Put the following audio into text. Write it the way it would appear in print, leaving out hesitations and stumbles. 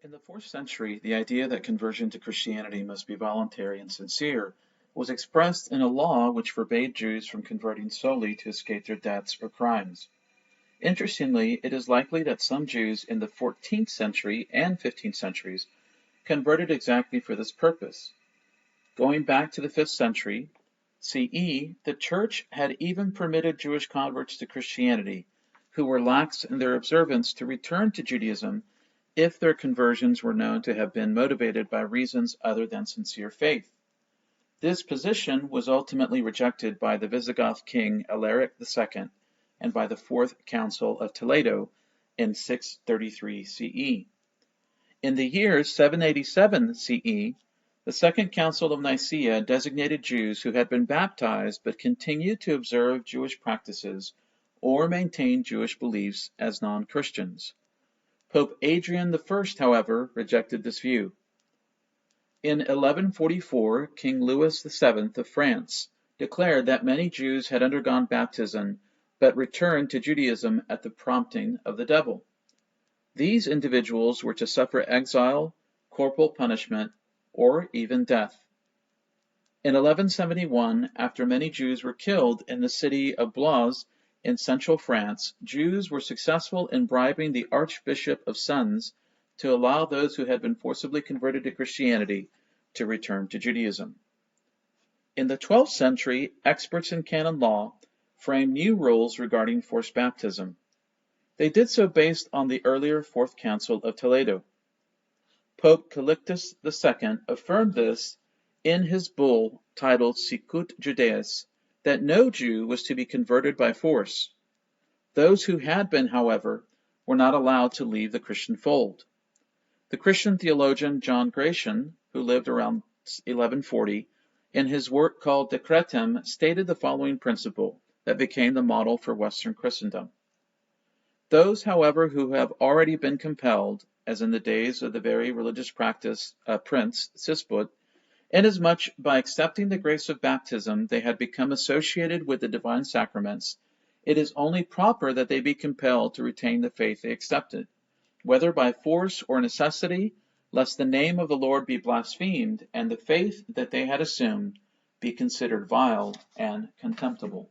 In the 4th century, the idea that conversion to Christianity must be voluntary and sincere was expressed in a law which forbade Jews from converting solely to escape their debts or crimes. Interestingly, it is likely that some Jews in the 14th century and 15th centuries converted exactly for this purpose. Going back to the 5th century CE, the Church had even permitted Jewish converts to Christianity, who were lax in their observance, to return to Judaism if their conversions were known to have been motivated by reasons other than sincere faith. This position was ultimately rejected by the Visigoth king Alaric II and by the Fourth Council of Toledo in 633 CE. In the year 787 CE, the Second Council of Nicaea designated Jews who had been baptized but continued to observe Jewish practices or maintain Jewish beliefs as non-Christians. Pope Adrian I, however, rejected this view. In 1144, King Louis VII of France declared that many Jews had undergone baptism but returned to Judaism at the prompting of the devil. These individuals were to suffer exile, corporal punishment, or even death. In 1171, after many Jews were killed in the city of Blois in central France, Jews were successful in bribing the Archbishop of Sens to allow those who had been forcibly converted to Christianity to return to Judaism. In the 12th century, experts in canon law framed new rules regarding forced baptism. They did so based on the earlier Fourth Council of Toledo. Pope Calixtus II affirmed this in his bull titled Sicut Judaeus, that no Jew was to be converted by force. Those who had been, however, were not allowed to leave the Christian fold. The Christian theologian John Gratian, who lived around 1140, in his work called Decretum, stated the following principle that became the model for Western Christendom. Those, however, who have already been compelled, as in the days of the very religious prince Sisput, inasmuch by accepting the grace of baptism they had become associated with the divine sacraments, it is only proper that they be compelled to retain the faith they accepted, whether by force or necessity, lest the name of the Lord be blasphemed and the faith that they had assumed be considered vile and contemptible.